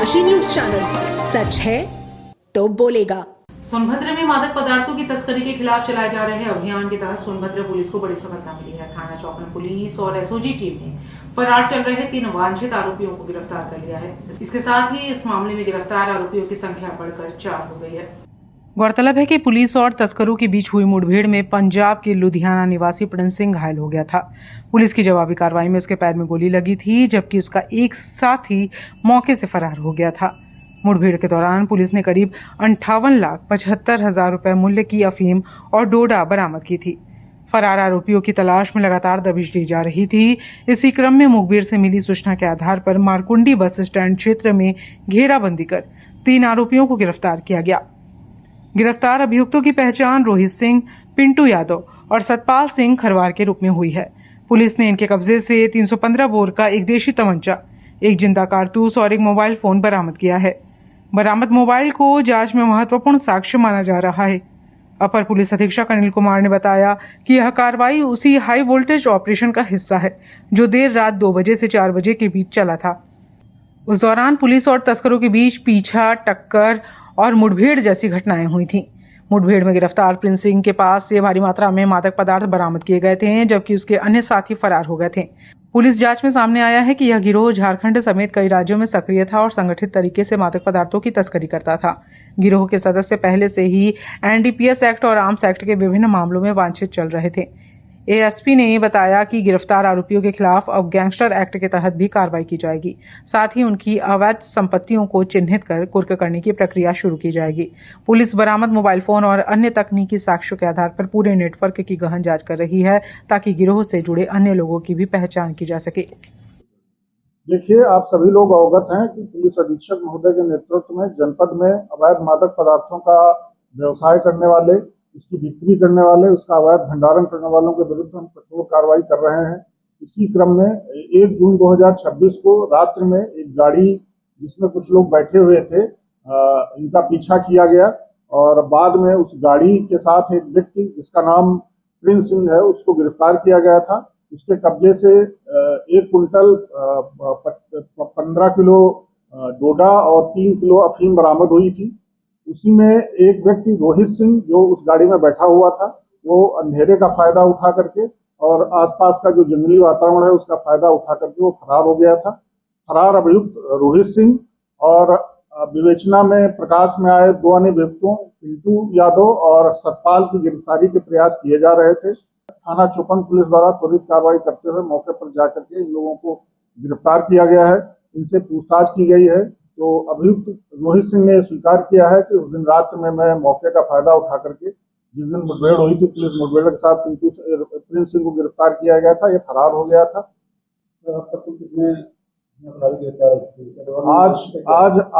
तलाशी news channel, सच है तो बोलेगा। सोनभद्र में मादक पदार्थों की तस्करी के खिलाफ चलाए जा रहे अभियान के तहत सोनभद्र पुलिस को बड़ी सफलता मिली है। थाना चौपन पुलिस और एसओजी टीम ने फरार चल रहे 3 वांछित आरोपियों को गिरफ्तार कर लिया है। इसके साथ ही इस मामले में गिरफ्तार आरोपियों की संख्या बढ़कर 4 हो गई है। गौरतलब है कि पुलिस और तस्करों के बीच हुई मुठभेड़ में पंजाब के लुधियाना निवासी प्रिंस सिंह घायल हो गया था। पुलिस की जवाबी कार्रवाई में उसके पैर में गोली लगी थी, जबकि उसका एक साथी मौके से फरार हो गया था। मुठभेड़ के दौरान पुलिस ने करीब 58,75,000 रुपए मूल्य की अफीम और डोडा बरामद की थी। फरार आरोपियों की तलाश में लगातार दबिश दी जा रही थी। इसी क्रम में मुखबिर से मिली सूचना के आधार पर मारकुंडी बस स्टैंड क्षेत्र में घेराबंदी कर 3 आरोपियों को गिरफ्तार किया गया। गिरफ्तार अभियुक्तों की पहचान रोहित सिंह, पिंटू यादव और सतपाल सिंह खरवार के रूप में हुई है। पुलिस ने इनके कब्जे से 315 बोर का एक देशी तमंचा, एक जिंदा कारतूस और एक मोबाइल फोन बरामद किया है। बरामद मोबाइल को जांच में महत्वपूर्ण साक्ष्य माना जा रहा है। अपर पुलिस अधीक्षक अनिल कुमार ने बताया कि यह कार्रवाई उसी हाई वोल्टेज ऑपरेशन का हिस्सा है जो देर रात 2 बजे से 4 बजे के बीच चला था। उस दौरान पुलिस और तस्करों के बीच पीछा, टक्कर और मुठभेड़ जैसी घटनाएं हुई थीं। मुठभेड़ में गिरफ्तार प्रिंस सिंह के पास से भारी मात्रा में मादक पदार्थ बरामद किए गए थे, जबकि उसके अन्य साथी फरार हो गए थे। पुलिस जांच में सामने आया है कि यह गिरोह झारखंड समेत कई राज्यों में सक्रिय था और संगठित तरीके से मादक पदार्थों की तस्करी करता था। गिरोह के सदस्य पहले से ही एनडीपीएस एक्ट और आर्म्स एक्ट के विभिन्न मामलों में वांछित चल रहे थे। एएसपी ने बताया कि गिरफ्तार आरोपियों के खिलाफ अब गैंगस्टर एक्ट के तहत भी कार्रवाई की जाएगी। साथ ही उनकी अवैध संपत्तियों को चिन्हित कर कुर्क करने की प्रक्रिया शुरू की जाएगी। पुलिस बरामद मोबाइल फोन और अन्य तकनीकी साक्ष्यों के आधार पर पूरे नेटवर्क की गहन जांच कर रही है, ताकि गिरोह से जुड़े अन्य लोगों की भी पहचान की जा सके। देखिए, आप सभी लोग अवगत हैं कि पुलिस अधीक्षक महोदय के नेतृत्व में जनपद में अवैध मादक पदार्थों का व्यवसाय करने वाले, उसकी बिक्री करने वाले, उसका अवैध भंडारण करने वालों के विरुद्ध हम कठोर कार्रवाई कर रहे हैं। इसी क्रम में 1 जून 2026 को रात्रि में एक गाड़ी जिसमें कुछ लोग बैठे हुए थे, इनका पीछा किया गया और बाद में उस गाड़ी के साथ एक व्यक्ति जिसका नाम प्रिंस सिंह है उसको गिरफ्तार किया गया था। उसके कब्जे से 1 कुंटल 15 किलो डोडा और 3 किलो अफीम बरामद हुई थी। उसी में एक व्यक्ति रोहित सिंह जो उस गाड़ी में बैठा हुआ था, वो अंधेरे का फायदा उठा करके और आसपास का जो जंगली वातावरण है उसका फायदा उठा करके वो फरार हो गया था। फरार अभियुक्त रोहित सिंह और विवेचना में प्रकाश में आए 2 अन्य अभियुक्तों पिंटू यादव और सतपाल की गिरफ्तारी के प्रयास किए जा रहे थे। थाना चौपन पुलिस द्वारा त्वरित कार्रवाई करते हुए मौके पर जाकर के इन लोगों को गिरफ्तार किया गया है। इनसे पूछताछ की गई है तो अभियुक्त रोहित सिंह ने स्वीकार किया है कि उस दिन रात में मैं मौके का फायदा उठा करके, जिस दिन मुठभेड़ हुई थी, पुलिस मुठभेड़ के साथ प्रिंस सिंह को गिरफ्तार किया गया था, ये फरार हो गया था।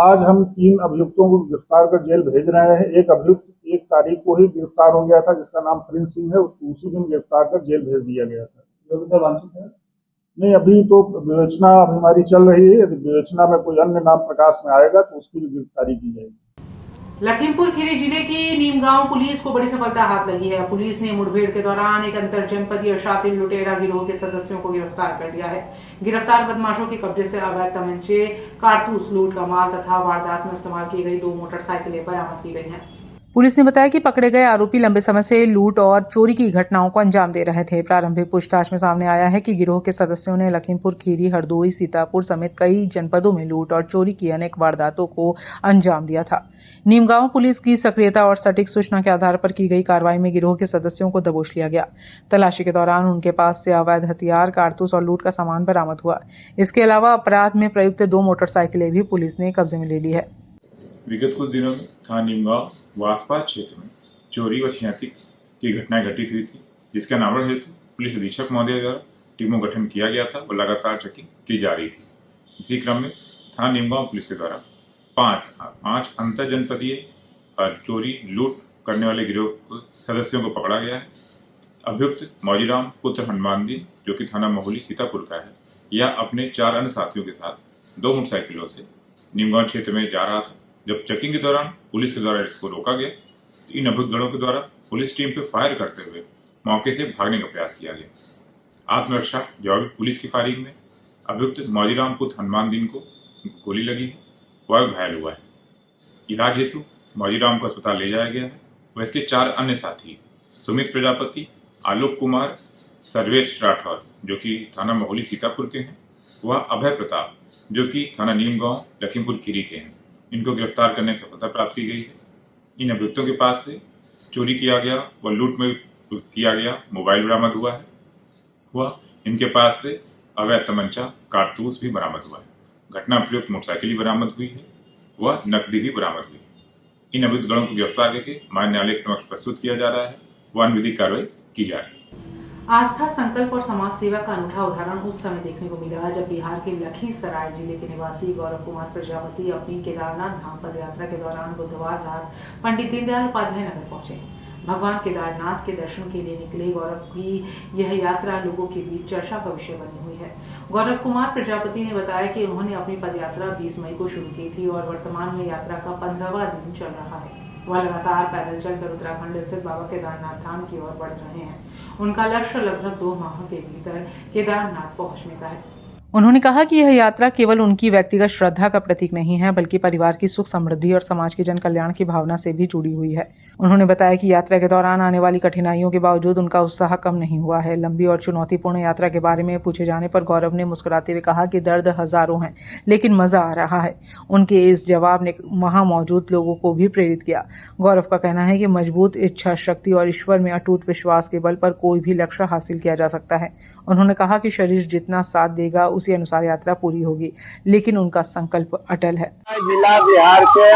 आज हम 3 अभियुक्तों को गिरफ्तार कर जेल भेज रहे हैं। एक अभियुक्त 1 तारीख को ही गिरफ्तार हो गया था जिसका नाम प्रिंस सिंह है, उसको उसी दिन गिरफ्तार कर जेल भेज दिया गया था। नहीं, अभी तो विवेचना हमारी चल रही है। यदि विवेचना में कोई अन्य नाम प्रकाश में आएगा तो उसकी भी गिरफ्तारी की जाएगी। लखीमपुर खीरी जिले की नीमगांव पुलिस को बड़ी सफलता हाथ लगी है। पुलिस ने मुठभेड़ के दौरान एक अंतर जनपदीय शातिर लुटेरा गिरोह के सदस्यों को गिरफ्तार कर लिया है। गिरफ्तार बदमाशों के कब्जे से अवैध तमंचे, कारतूस, लूट का माल तथा वारदात में इस्तेमाल की गई 2 मोटरसाइकिलें बरामद की गई हैं। पुलिस ने बताया कि पकड़े गए आरोपी लंबे समय से लूट और चोरी की घटनाओं को अंजाम दे रहे थे। प्रारंभिक पूछताछ में सामने आया है कि गिरोह के सदस्यों ने लखीमपुर खीरी, हरदोई, सीतापुर समेत कई जनपदों में लूट और चोरी की अनेक वारदातों को अंजाम दिया था। नीमगांव पुलिस की सक्रियता और सटीक सूचना के आधार पर की गई कार्रवाई में गिरोह के सदस्यों को दबोच लिया गया। तलाशी के दौरान उनके पास से अवैध हथियार, कारतूस और लूट का सामान बरामद हुआ। इसके अलावा अपराध में प्रयुक्त 2 मोटरसाइकिलें भी पुलिस ने कब्जे में ले ली है। विगत कुछ दिनों में थाना नीमगांव व आसपास क्षेत्र में चोरी व छियाती की घटनाएं घटित हुई थी, जिसके अनावरण हेतु पुलिस अधीक्षक महोदय द्वारा टीमों गठन किया गया था और लगातार चेकिंग की जा रही थी। इसी क्रम में थाना नीमगांव पुलिस के द्वारा 5 अंतर जनपदीय चोरी लूट करने वाले गिरोह सदस्यों को पकड़ा गया है। अभियुक्त मौजीराम पुत्र हनुमान जी, जो कि थाना महुली सीतापुर का है, यह अपने 4 अन्य साथियों के साथ 2 मोटरसाइकिलों से नीमगांव क्षेत्र में जा रहा था। जब चेकिंग के दौरान पुलिस के द्वारा इसको रोका गया, इन अभियुक्त दलों के द्वारा पुलिस टीम पर फायर करते हुए मौके से भागने का प्रयास किया गया। आत्मरक्षा जवाबी पुलिस की फायरिंग में अभियुक्त मौजीराम पुत्र हनुमान दिन को गोली लगी है। वह घायल हुआ है। इलाज हेतु मौजीराम को अस्पताल ले जाया गया है। वह इसके 4 अन्य साथी सुमित प्रजापति, आलोक कुमार, सर्वेश राठौर जो कि थाना महुली सीतापुर के हैं, वह अभय प्रताप जो कि थाना नीमगांव लखीमपुर खीरी के हैं। इनको गिरफ्तार करने में सफलता प्राप्त की गई है। इन अभियुक्तों के पास से चोरी किया गया व लूट में किया गया मोबाइल बरामद हुआ है। इनके पास से अवैध तमंचा, कारतूस भी बरामद हुआ है। घटना प्रयुक्त मोटरसाइकिल भी बरामद हुई है। वह नकदी भी बरामद हुई है। इन अभियुक्त गणों को गिरफ्तार करके मान्य न्यायालय के समक्ष प्रस्तुत किया जा रहा है। वह अनुविधिक कार्रवाई की जा रही है। आस्था, संकल्प और समाज सेवा का अनूठा उदाहरण उस समय देखने को मिला जब बिहार के लखीसराय जिले के निवासी गौरव कुमार प्रजापति अपनी केदारनाथ धाम पद यात्रा के दौरान बुधवार रात पंडित दीनदयाल उपाध्याय नगर पहुंचे। भगवान केदारनाथ के दर्शन के लिए निकले गौरव की यह यात्रा लोगों के बीच चर्चा का विषय बनी हुई है। गौरव कुमार प्रजापति ने बताया कि उन्होंने अपनी पदयात्रा 20 मई को शुरू की थी और वर्तमान में यात्रा का 15वां दिन चल रहा है। वह लगातार पैदल चलकर उत्तराखंड स्थित बाबा केदारनाथ धाम की ओर बढ़ रहे हैं। उनका लक्ष्य लगभग 2 माह के भीतर केदारनाथ पहुंचने का है। उन्होंने कहा कि यह यात्रा केवल उनकी व्यक्तिगत श्रद्धा का प्रतीक नहीं है, बल्कि परिवार की सुख समृद्धि और समाज के जन कल्याण की भावना से भी जुड़ी हुई है। उन्होंने बताया कि यात्रा के दौरान आने वाली कठिनाइयों के बावजूद उनका उत्साह कम नहीं हुआ है। लंबी और चुनौतीपूर्ण यात्रा के बारे में पूछे जाने पर गौरव ने मुस्कुराते हुए कहा कि दर्द हजारों हैं, लेकिन मजा आ रहा है। उनके इस जवाब ने वहां मौजूद लोगों को भी प्रेरित किया। गौरव का कहना है कि मजबूत इच्छा शक्ति और ईश्वर में अटूट विश्वास के बल पर कोई भी लक्ष्य हासिल किया जा सकता है। उन्होंने कहा कि शरीर जितना साथ देगा उसी अनुसार यात्रा पूरी होगी, लेकिन उनका संकल्प अटल है। जिला बिहार के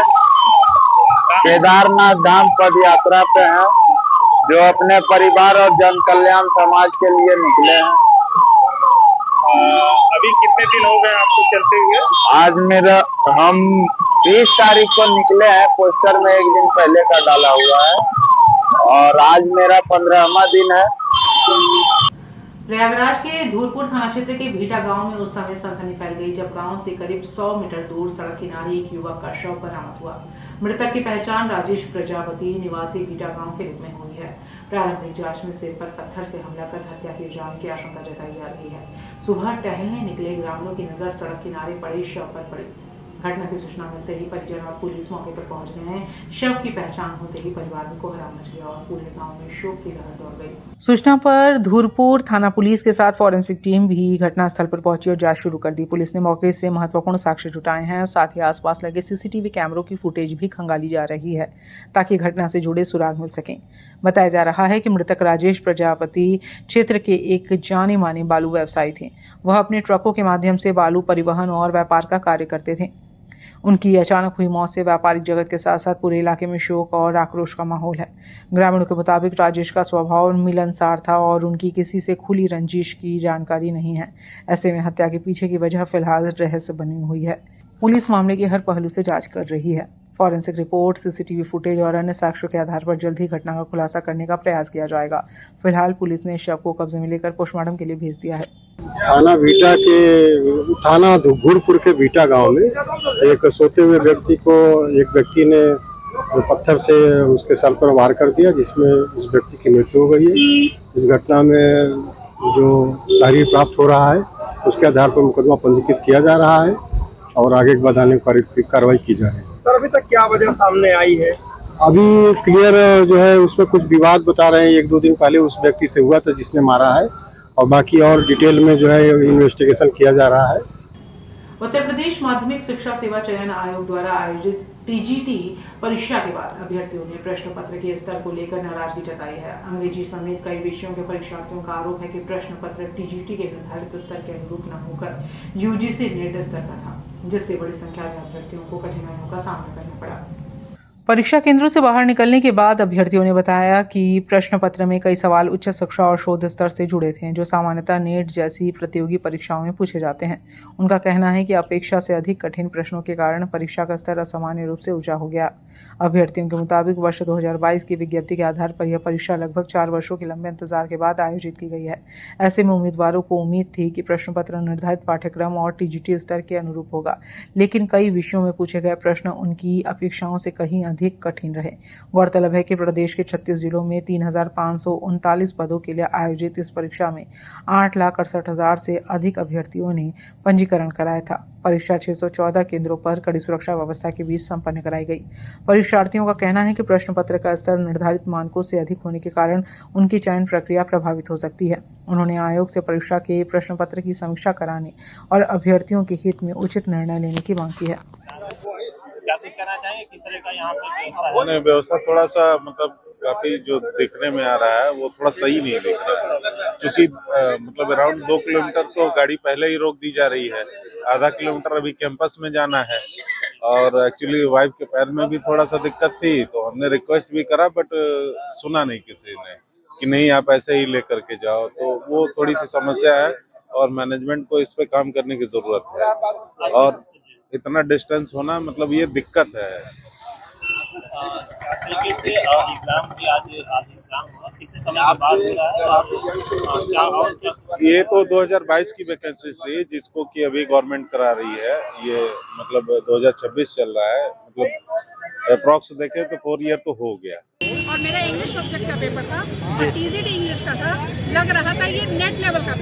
केदारनाथ धाम पद यात्रा पे हैं, जो अपने परिवार और जन कल्याण समाज के लिए निकले हैं। अभी कितने दिन हो गए आपको चलते हुए? आज हम 20 तारीख को निकले हैं। पोस्टर में एक दिन पहले का डाला हुआ है और आज मेरा 15वां दिन है। प्रयागराज के धूरपुर थाना क्षेत्र के भीटा गांव में उस समय सनसनी फैल गई जब गांव से करीब 100 मीटर दूर सड़क किनारे एक युवक का शव बरामद हुआ। मृतक की पहचान राजेश प्रजापति निवासी भीटा गांव के रूप में हुई है। प्रारंभिक जांच में सिर पर पत्थर से हमला कर हत्या किए जाने की आशंका जताई जा रही है। सुबह टहलने निकले ग्रामीणों की नजर सड़क किनारे पड़े शव पर पड़ी। घटना की सूचना मिलते ही परिजन और पुलिस मौके पर पहुंच गए हैं। शव की पहचान होते ही परिवार में कोहराम मच गया और पूरे गांव में शोक की लहर दौड़ गई। सूचना पर धूरपुर थाना पुलिस के साथ फॉरेंसिक टीम भी घटनास्थल पर पहुंची और जांच शुरू कर दी। पुलिस ने मौके से महत्वपूर्ण साक्ष्य जुटाए हैं। साथ ही आसपास लगे सीसीटीवी कैमरों की फुटेज भी खंगाली जा रही है ताकि घटना से जुड़े सुराग मिल सकें। बताया जा रहा है कि मृतक राजेश प्रजापति क्षेत्र के एक जाने माने बालू व्यवसायी थे। वह अपने ट्रकों के माध्यम से बालू परिवहन और व्यापार का कार्य करते थे। उनकी अचानक हुई मौत से व्यापारिक जगत के साथ साथ पूरे इलाके में शोक और आक्रोश का माहौल है। ग्रामीणों के मुताबिक राजेश का स्वभाव मिलनसार था और उनकी किसी से खुली रंजिश की जानकारी नहीं है। ऐसे में हत्या के पीछे की वजह फिलहाल रहस्य बनी हुई है। पुलिस मामले की हर पहलू से जांच कर रही है। फॉरेंसिक रिपोर्ट, सीसीटीवी फुटेज और अन्य साक्ष्यों के आधार पर जल्द ही घटना का खुलासा करने का प्रयास किया जाएगा। फिलहाल पुलिस ने शव को कब्जे में लेकर पोस्टमार्टम के लिए भेज दिया है। थाना धूरपुर के भीटा गांव में एक सोते हुए व्यक्ति को एक व्यक्ति ने पत्थर से उसके सर पर वार कर दिया, जिसमें उस व्यक्ति की मृत्यु हो गई है। इस घटना में जो तहरीर प्राप्त हो रहा है उसके आधार पर मुकदमा पंजीकृत किया जा रहा है और आगे बढ़ाने की कार्रवाई की जा रही है। सर, अभी तक क्या वजह सामने आई है? अभी क्लियर जो है उसमें कुछ विवाद बता रहे हैं, 1-2 दिन पहले उस व्यक्ति से हुआ था जिसने मारा है, और बाकी और डिटेल में जो है इन्वेस्टिगेशन किया जा रहा है। उत्तर प्रदेश माध्यमिक शिक्षा सेवा चयन आयोग द्वारा आयोजित टीजीटी परीक्षा के बाद अभ्यर्थियों ने प्रश्न पत्र के स्तर को लेकर नाराजगी जताई है। अंग्रेजी समेत कई विषयों के परीक्षार्थियों का आरोप है कि प्रश्न पत्र टीजीटी के निर्धारित स्तर के अनुरूप न होकर यूजीसी नेट स्तर का था, जिससे बड़ी संख्या में अभ्यर्थियों को कठिनाइयों का सामना करना पड़ा। परीक्षा केंद्रों से बाहर निकलने के बाद अभ्यर्थियों ने बताया कि प्रश्न पत्र में कई सवाल उच्च शिक्षा और शोध स्तर से जुड़े थे, जो सामान्यतः नेट जैसी प्रतियोगी परीक्षाओं में पूछे जाते हैं। उनका कहना है कि अपेक्षा से अधिक कठिन प्रश्नों के कारण परीक्षा का स्तर असामान्य रूप से ऊंचा हो गया। अभ्यर्थियों के मुताबिक वर्ष 2022 की विज्ञप्ति के आधार पर यह परीक्षा लगभग 4 वर्षों के लंबे इंतजार के बाद आयोजित की गई है। ऐसे में उम्मीदवारों को उम्मीद थी कि प्रश्न पत्र निर्धारित पाठ्यक्रम और टीजीटी स्तर के अनुरूप होगा, लेकिन कई विषयों में पूछे गए प्रश्न उनकी अपेक्षाओं से कहीं अधिक कठिन रहे। गौरतलब है कि प्रदेश के 36 जिलों में 3,539 पदों के लिए आयोजित इस परीक्षा में 8,68,000 से अधिक अभ्यर्थियों ने पंजीकरण कराया था। परीक्षा 614 केंद्रों पर कड़ी सुरक्षा व्यवस्था के बीच संपन्न कराई गई। परीक्षार्थियों का कहना है कि प्रश्न पत्र का स्तर निर्धारित मानकों से अधिक होने के कारण उनकी चयन प्रक्रिया प्रभावित हो सकती है। उन्होंने आयोग से परीक्षा के प्रश्न पत्र की समीक्षा कराने और अभ्यर्थियों के हित में उचित निर्णय लेने की मांग की है। मैंने व्यवस्था थोड़ा सा मतलब काफी जो दिखने में आ रहा है वो थोड़ा सही नहीं दिख रहा है, क्योंकि मतलब अराउंड 2 किलोमीटर तो गाड़ी पहले ही रोक दी जा रही है, आधा किलोमीटर अभी कैंपस में जाना है और एक्चुअली वाइफ के पैर में भी थोड़ा सा दिक्कत थी, तो हमने रिक्वेस्ट भी करा बट सुना नहीं किसी ने कि नहीं आप ऐसे ही लेकर के जाओ, तो वो थोड़ी सी समस्या है और मैनेजमेंट को इस पे काम करने की जरूरत है और इतना डिस्टेंस होना मतलब ये दिक्कत है। ये तो 2022 की वैकेंसीज थी जिसको कि अभी गवर्नमेंट करा रही है, ये मतलब 2026 चल रहा है, मतलब अप्रॉक्स देखे तो 4 ईयर तो हो गया। और मेरा इंग्लिश सब्जेक्ट का पेपर था और टीजीटी इंग्लिश का था, लग रहा था ये नेट लेवल का